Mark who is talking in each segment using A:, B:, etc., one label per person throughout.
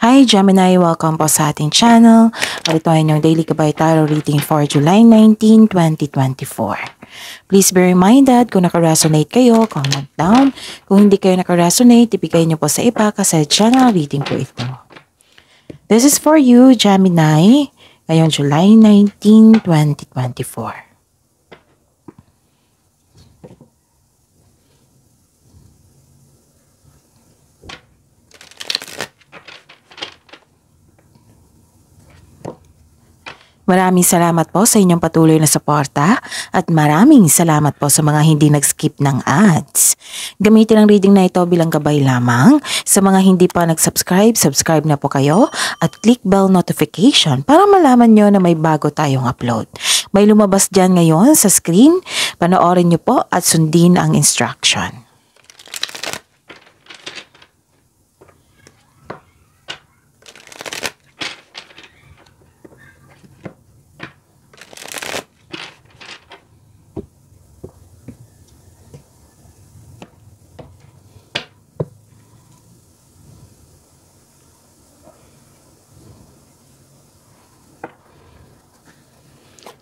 A: Hi Gemini! Welcome po sa ating channel. Ito ay inyong daily Gabay Tarot reading for July 19, 2024. Please be reminded kung naka-resonate kayo, comment down. Kung hindi kayo naka-resonate, ibigay niyo po sa iba kasi channel reading po ito. This is for you, Gemini, ngayong July 19, 2024. Maraming salamat po sa inyong patuloy na suporta at maraming salamat po sa mga hindi nag-skip ng ads. Gamitin ang reading na ito bilang gabay lamang. Sa mga hindi pa nag-subscribe, subscribe na po kayo at click bell notification para malaman nyo na may bago tayong upload. May lumabas dyan ngayon sa screen, panoorin nyo po at sundin ang instruction.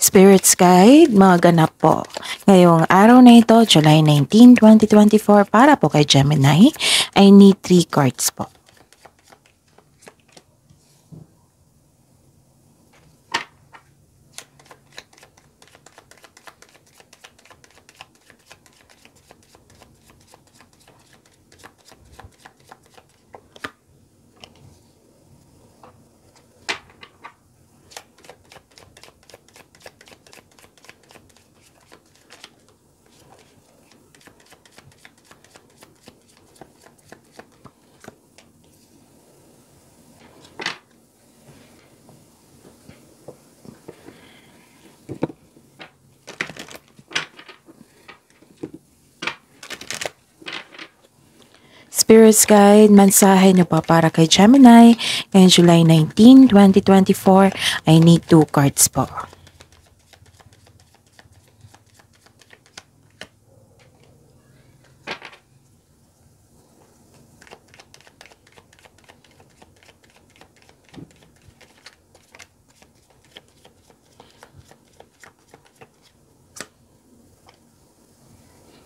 A: Spirits Guide, mga ganap po. Ngayong araw na ito, July 19, 2024, para po kay Gemini, I need 3 cards po. Spirits Guide, mensahe nyo pa para kay Gemini ngayong July 19, 2024. I need 2 cards po.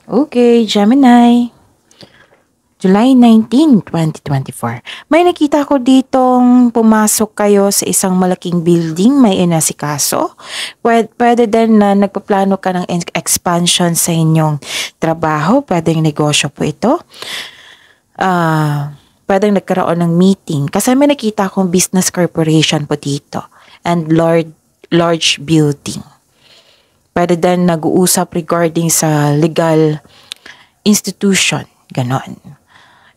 A: Okay, Gemini. July 19, 2024. May nakita ko ditong pumasok kayo sa isang malaking building, may inasikaso. Pwede din na nagpaplano ka ng expansion sa inyong trabaho, pwedeng negosyo po ito. Pwedeng nagkaroon ng meeting kasi may nakita akong business corporation po dito and large building. Pwede din nag-uusap regarding sa legal institution, ganon.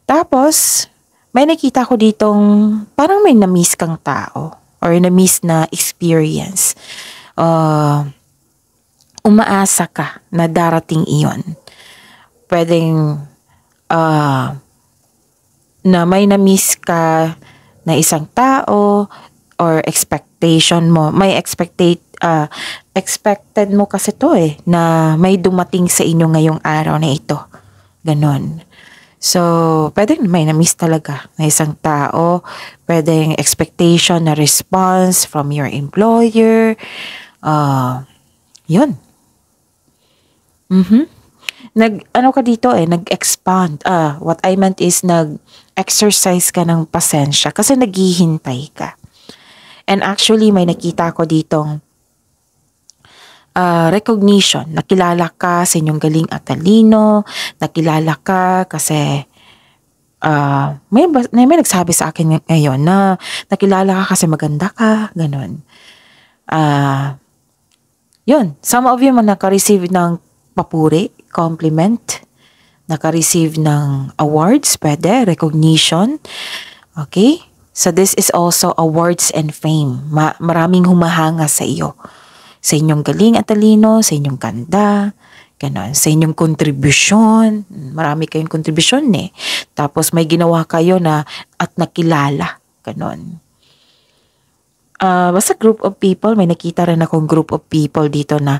A: Tapos, may nakita ko ditong parang may na-miss kang tao or na-miss na experience. Umaasa ka na darating iyon. Pwedeng na may na-miss ka na isang tao or expectation mo. May expected mo kasi to na may dumating sa inyo ngayong araw na ito. Ganon. So, pwedeng may na-miss talaga na isang tao. Pwedeng expectation na response from your employer. Yun. Ano ka dito nag-expand. What I meant is nag-exercise ka ng pasensya kasi naghihintay ka. And actually, may nakita ko ditong recognition. Nakilala ka sa inyong galing at talino. Nakilala ka kasi may nagsabi sa akin ngayon na nakilala ka kasi maganda ka. Ganon. Yun. Some of you naka-receive ng papuri, compliment. Naka-receive ng awards, pwede, recognition. Okay? So this is also awards and fame. Maraming humahanga sa iyo. Sa inyong galing at talino, sa inyong ganda, ganon, sa inyong kontribusyon. Marami kayong kontribusyon Tapos may ginawa kayo na at nakilala. Ganon. Basta group of people, may nakita rin akong group of people dito na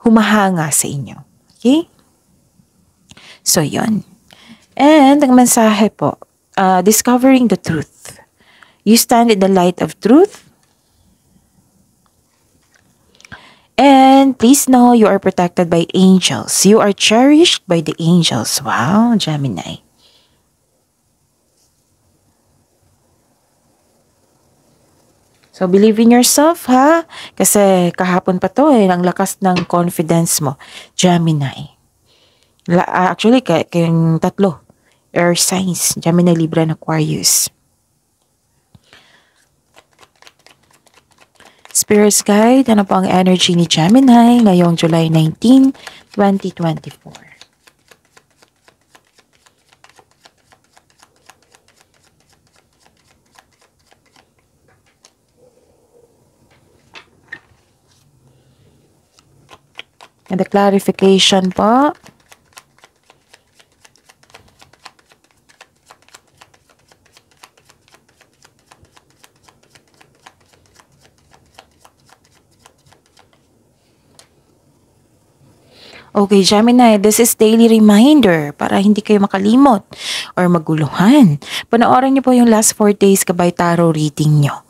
A: humahanga sa inyo. Okay? So, yun. And ang mensahe po, discovering the truth. You stand in the light of truth. And please know you are protected by angels. You are cherished by the angels. Wow, Gemini. So, believe in yourself, ha? Kasi kahapon pa to ang lakas ng confidence mo. Gemini. Actually, kayong tatlo. Air signs. Gemini, Libra, and Aquarius. Spirit's Guide, ano po ang energy ni Gemini ngayong July 19, 2024? And the clarification po. Okay, Gemini, this is daily reminder para hindi kayo makalimot or maguluhan. Panoorin niyo po yung last 4 days Gabay Tarot reading niyo.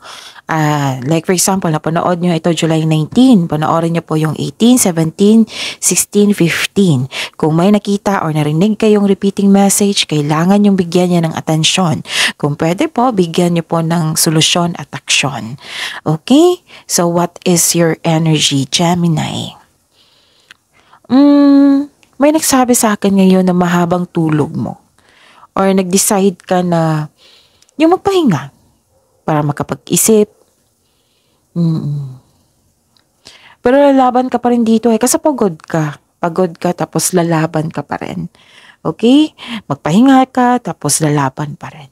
A: Like for example, napanood niyo ito July 19. Panoorin niyo po yung 18, 17, 16, 15. Kung may nakita or narinig kayong repeating message, kailangan yung bigyan niya ng atensyon. Kung pwede po, bigyan niyo po ng solusyon at aksyon. Okay? So what is your energy, Gemini? May nagsabi sa akin ngayon na mahabang tulog mo. Or nag-decide ka na yung magpahinga para makapag-isip. Pero lalaban ka pa rin dito kasi pagod ka. Pagod ka tapos lalaban ka pa rin. Okay? Magpahinga ka tapos lalaban pa rin.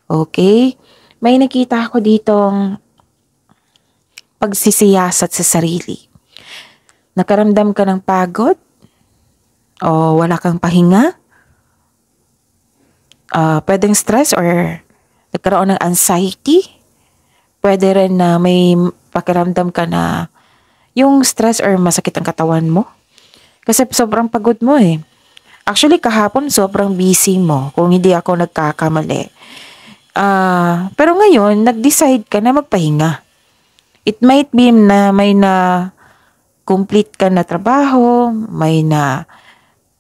A: Okay? May nakita ako ditong pagsisiyasat sa sarili. Nakaramdam ka ng pagod? O wala kang pahinga? Pwedeng stress or nagkaroon ng anxiety? Pwede rin na may pakiramdam ka na yung stress or masakit ang katawan mo? Kasi sobrang pagod mo eh. Actually, kahapon sobrang busy mo kung hindi ako nagkakamali. Pero ngayon, nag-decide ka na magpahinga. It might be na may na complete ka na trabaho,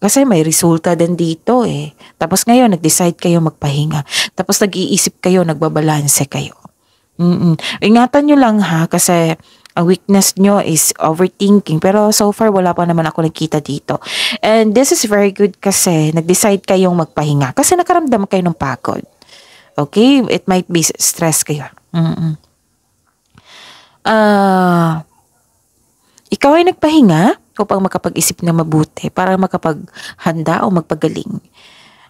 A: kasi may resulta din dito eh. Tapos ngayon, nag-decide kayo magpahinga. Tapos nag-iisip kayo, nagbabalanse kayo. Ingatan nyo lang ha, kasi ang weakness nyo is overthinking. Pero so far, wala pa naman ako nakita dito. And this is very good kasi nag-decide kayong magpahinga. Kasi nakaramdam kayo ng pagod. Okay? It might be stress kayo. Ikaw ay nagpahinga upang makapag-isip na mabuti para makapaghanda o magpagaling.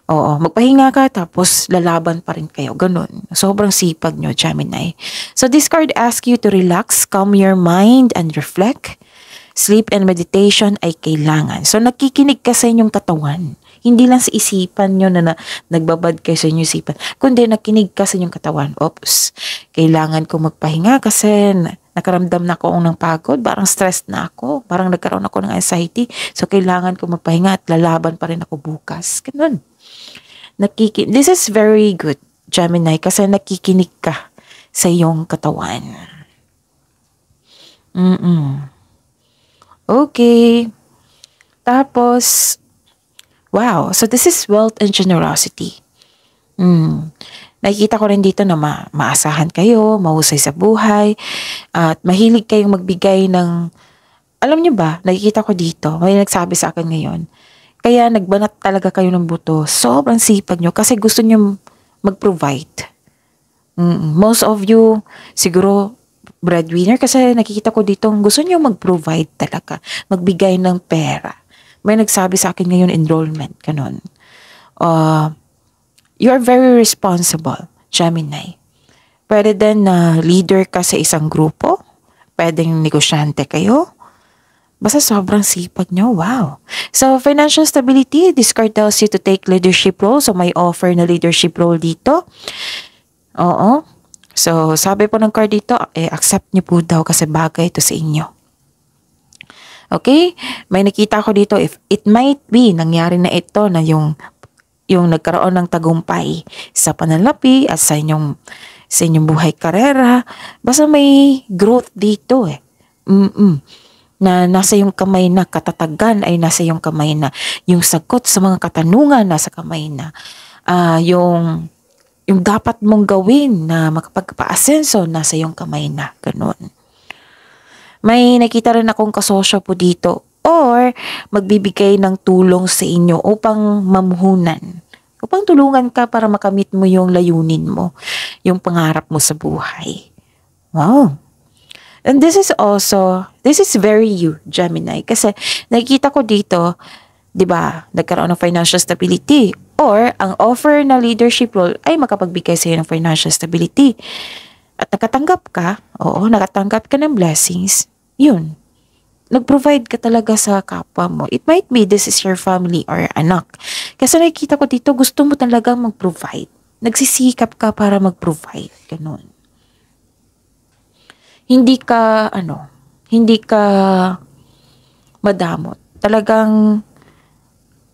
A: Oo, magpahinga ka tapos lalaban pa rin kayo. Ganun. Sobrang sipag nyo, Gemini. So this card asks you to relax, calm your mind, and reflect. Sleep and meditation ay kailangan. So nakikinig ka sa inyong katawan. Hindi lang sa isipan nyo na nagbabad kayo sa inyong isipan, kundi nakinig ka sa inyong katawan. Oops, kailangan ko magpahinga kasi nakaramdam na ako ng pagod, parang stressed na ako, parang nagkaroon ako ng anxiety. So kailangan ko magpahinga at lalaban pa rin ako bukas. Ganun. This is very good, Gemini, kasi nakikinig ka sa iyong katawan. Okay. Tapos, wow, so this is wealth and generosity. Nakikita ko rin dito na maasahan kayo, mahusay sa buhay, at mahilig kayong magbigay ng, alam nyo ba, nakikita ko dito, may nagsabi sa akin ngayon, kaya nagbanat talaga kayo ng buto, sobrang sipag nyo, kasi gusto nyo mag-provide. Most of you, siguro, breadwinner, kasi nakikita ko dito, gusto nyo mag-provide talaga, magbigay ng pera. May nagsabi sa akin ngayon, enrollment, ganun. You are very responsible, Gemini. Pwede din na leader ka sa isang grupo. Pwedeng negosyante kayo. Basta sobrang sipag nyo. Wow. So, financial stability, this card tells you to take leadership role. So, may offer na leadership role dito. Oo. So, sabi po ng card dito, accept nyo po daw kasi bagay ito sa inyo. Okay? May nakita ko dito, if it might be, nangyari na ito na yung yung nagkaroon ng tagumpay sa pananalapi at sa inyong buhay karera. Basta may growth dito eh. Na nasa yung kamay na, katatagan ay nasa yung kamay na, yung sagot sa mga katanungan nasa kamay na, yung dapat mong gawin na makapagpa-asenso nasa yung kamay na, ganun. May nakita rin akong kasosyo po dito or magbibigay ng tulong sa inyo upang mamuhunan, upang tulungan ka para makamit mo yung layunin mo, yung pangarap mo sa buhay. Wow! And this is very you, Gemini. Kasi nakikita ko dito, di ba, nagkaroon ng financial stability. Or, ang offer na leadership role ay makapagbigay sa'yo ng financial stability. At nakatanggap ka ng blessings, yun. Nag-provide ka talaga sa kapwa mo. It might be this is your family or anak. Kasi nakikita ko dito, gusto mo talaga mag-provide. Nagsisikap ka para mag-provide. Ganun. Hindi ka madamot. Talagang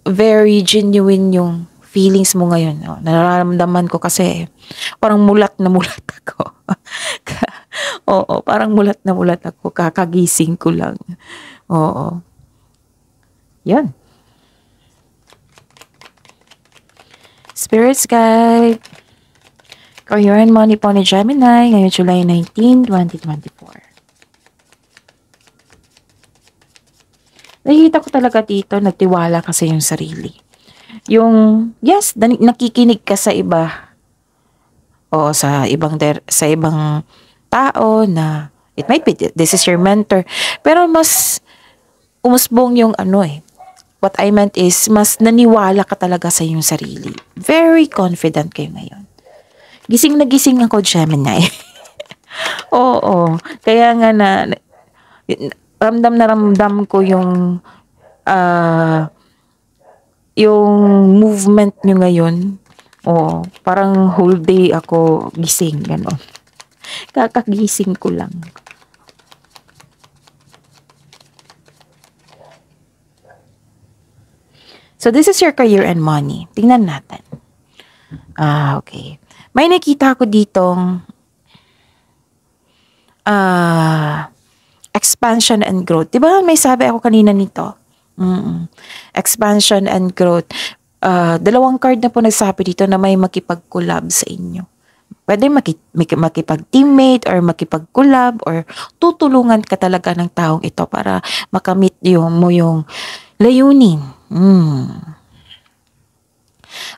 A: very genuine yung feelings mo ngayon. Oh, nararamdaman ko kasi parang mulat na mulat ako. Oo, parang mulat na mulat ako. Kakagising ko lang. Oo. Yan. Spirits guide. Career and money po ni Gemini ngayong July 19, 2024. Nakikita ko talaga dito, nagtiwala ka sa iyong sarili. Yung, yes, nakikinig ka sa iba. O sa ibang tao na, it might be, this is your mentor. Pero mas umusbong yung what I meant is, mas naniwala ka talaga sa iyong sarili. Very confident kayo ngayon. Gising na gising ako, Gemini. Oo. Kaya nga ramdam na ramdam ko yung movement nyo ngayon. Oo. Parang whole day ako gising. Gano'n. Kakagising ko lang. So, this is your career and money. Tingnan natin. Okay. May nakita ko ditong expansion and growth. Diba may sabi ako kanina nito? Expansion and growth. Dalawang card na po nagsabi dito na may makipag-collab sa inyo. Pwede makipag-teammate or makipag-collab or tutulungan ka talaga ng taong ito para makamit mo yung layunin.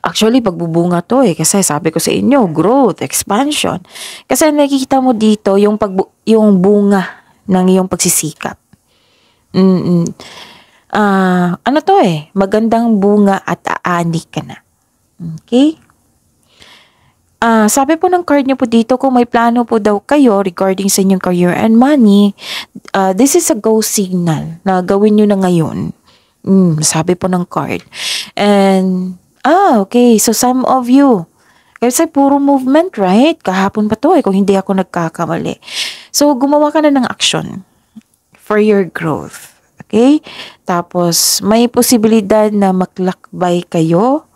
A: Actually, pagbubunga to kasi sabi ko sa inyo, growth, expansion. Kasi nakikita mo dito yung bunga ng iyong pagsisikap. Magandang bunga at aani ka na. Okay? Sabi po ng card niyo po dito, kung may plano po daw kayo regarding sa inyong career and money, this is a go signal na gawin nyo na ngayon. Sabi po ng card. And okay. So, some of you, kasi puro movement, right? Kahapon pa to kung hindi ako nagkakamali. So, gumawa ka na ng action for your growth. Okay? Tapos, may posibilidad na maglakbay kayo.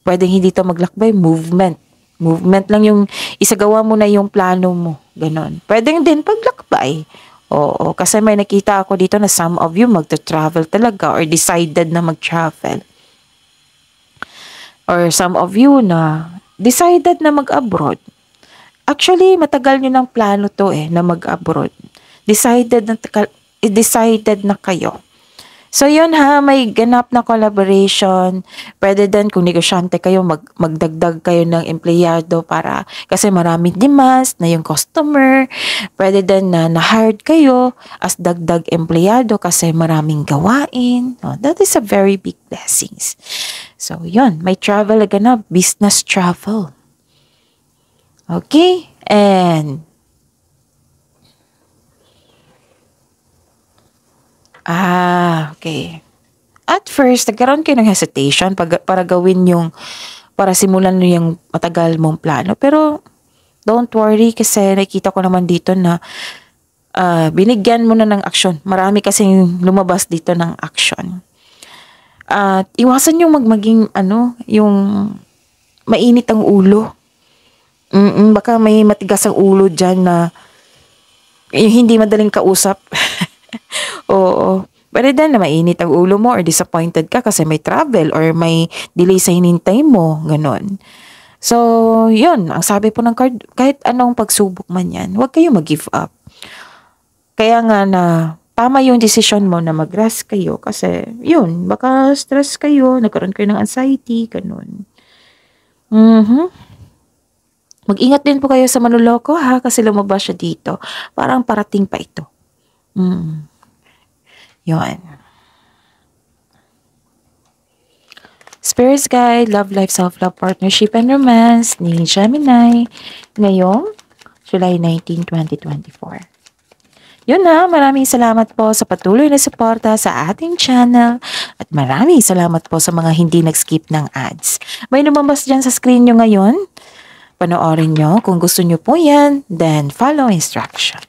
A: Pwedeng hindi to maglakbay, movement. Movement lang yung isagawa mo na yung plano mo. Ganon. Pwedeng din paglakbay. Oo. Kasi may nakita ako dito na some of you magta-travel talaga or decided na mag-travel. Or some of you na decided na mag-abroad. Actually, matagal nyo ng plano to na mag-abroad. Decided na kayo. So, yun may ganap na collaboration. Pwede din kung negosyante kayo, magdagdag kayo ng empleyado kasi maraming demands na yung customer. Pwede din na na-hired kayo as dagdag empleyado kasi maraming gawain. That is a very big blessings. So, yun. May travel na ganap. Business travel. Okay? And okay. At first, nagkaroon kayo ng hesitation para simulan nyo yung matagal mong plano. Pero, don't worry kasi nakita ko naman dito na binigyan mo na ng action. Marami kasing lumabas dito ng action. At iwasan yung maging yung mainit ang ulo. Baka may matigas ang ulo dyan na yung hindi madaling kausap. Oo. Pero then na mainit ang ulo mo or disappointed ka kasi may travel or may delay sa hinintay mo. Ganon. So, yun. Ang sabi po ng card, kahit anong pagsubok man yan, huwag kayo mag-give up. Kaya nga na tama yung decision mo na mag-rest kayo kasi yun, baka stress kayo, nagkaroon kayo ng anxiety, ganun. Mag-ingat din po kayo sa manloloko ha kasi lumabas siya dito. Parang parating pa ito. Yun. Spirits Guide, Love Life, Self-Love, Partnership, and Romance ni Gemini ngayong July 19, 2024. Yun na, maraming salamat po sa patuloy na suporta sa ating channel at maraming salamat po sa mga hindi nag-skip ng ads. May lumabas dyan sa screen nyo ngayon. Panoorin nyo kung gusto nyo po yan, then follow instruction.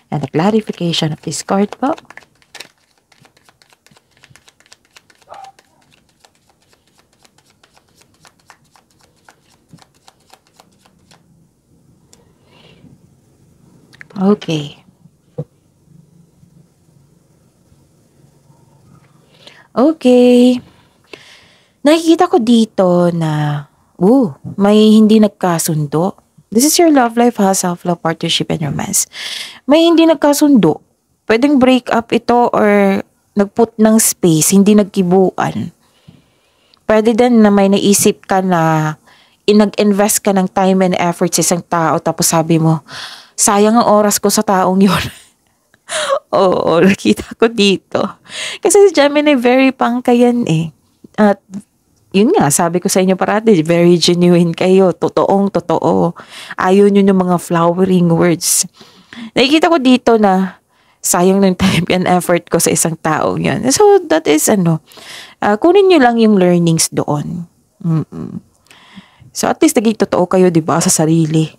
A: And the clarification of this card po. Okay. Okay. Nakikita ko dito na, may hindi nagkasundo. This is your love life, ha? Self-love, partnership, and romance. May hindi nagkasundo. Pwedeng break up ito or nagput ng space, hindi nagkibuan. Pwede din na may naisip ka na nag-invest ka ng time and effort sa isang tao tapos sabi mo, sayang ang oras ko sa taong yun. Oo, nakita ko dito. Kasi si Gemini, very pangkayan eh. At yun nga, sabi ko sa inyo parati, very genuine kayo. Totoong-totoo. Ayaw nyo yung mga flowering words. Nakikita ko dito na sayang ng time and effort ko sa isang tao yun. So, that is kunin nyo lang yung learnings doon. So, at least naging totoo kayo, diba, sa sarili.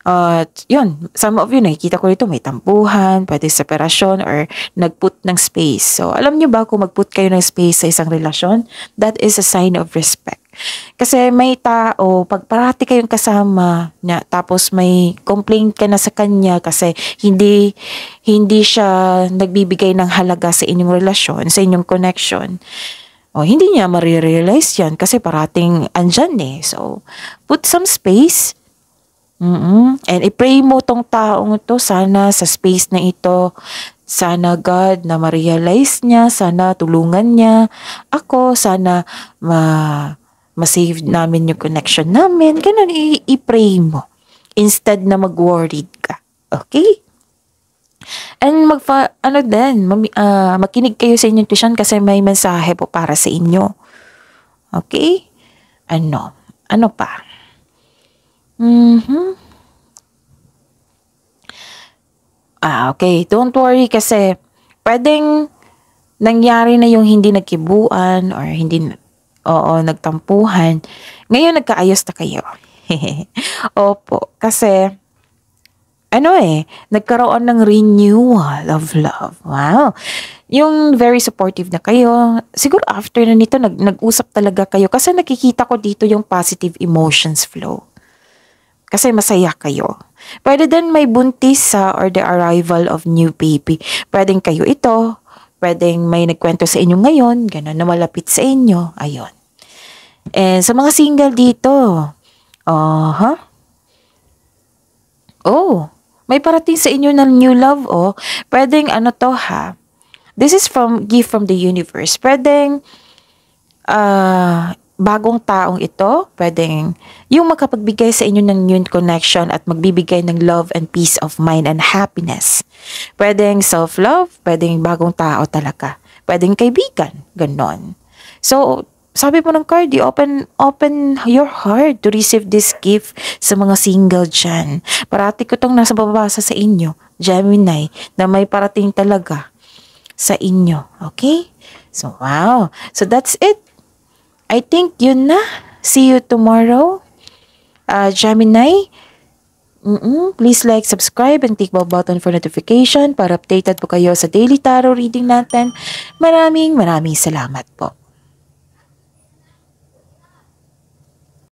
A: At yun, some of you nakikita ko dito may tampuhan, pwede separasyon or nagput ng space. So alam nyo ba kung magput kayo ng space sa isang relasyon, that is a sign of respect. Kasi may tao, pag parati kayong kasama niya, tapos may complaint ka na sa kanya kasi hindi siya nagbibigay ng halaga sa inyong relasyon, sa inyong connection, hindi niya marirealize yan kasi parating andyan eh. So put some space. And i-pray mo tong taong ito, sana sa space na ito, sana God na ma-realize niya, sana tulungan niya ako, sana ma-save namin yung connection namin. Ganun, i-pray mo instead na mag-worried ka. Okay? And makinig kayo sa inyong tuition kasi may mensahe po para sa inyo. Okay? Ano pa? Okay. Don't worry kasi pwedeng nangyari na yung hindi nagkibuan or nagtampuhan. Ngayon nagkaayos na kayo. Opo. Kasi nagkaroon ng renewal of love. Wow. Yung very supportive na kayo. Siguro after na nito, nag-usap talaga kayo. Kasi nakikita ko dito yung positive emotions flow. Kasi masaya kayo. Pwede din may buntis or the arrival of new baby. Pwedeng kayo ito. Pwedeng may nagkwento sa inyo ngayon. Ganun na malapit sa inyo. Ayun. And sa mga single dito. May parating sa inyo ng new love. Pwedeng This is gift from the universe. Pwedeng bagong taong ito, pwedeng yung makapagbigay sa inyo ng new connection at magbibigay ng love and peace of mind and happiness. Pwedeng self-love, pwedeng bagong tao talaga. Pwedeng kaibigan, ganon. So, sabi po ng card, open your heart to receive this gift sa mga single dyan. Parati ko itong nasa babasa sa inyo, Gemini, na may parating talaga sa inyo. Okay? So, wow. So, that's it. I think yun na. See you tomorrow. Gemini, please like, subscribe, and click bell button for notification para updated po kayo sa daily tarot reading natin. Maraming salamat po.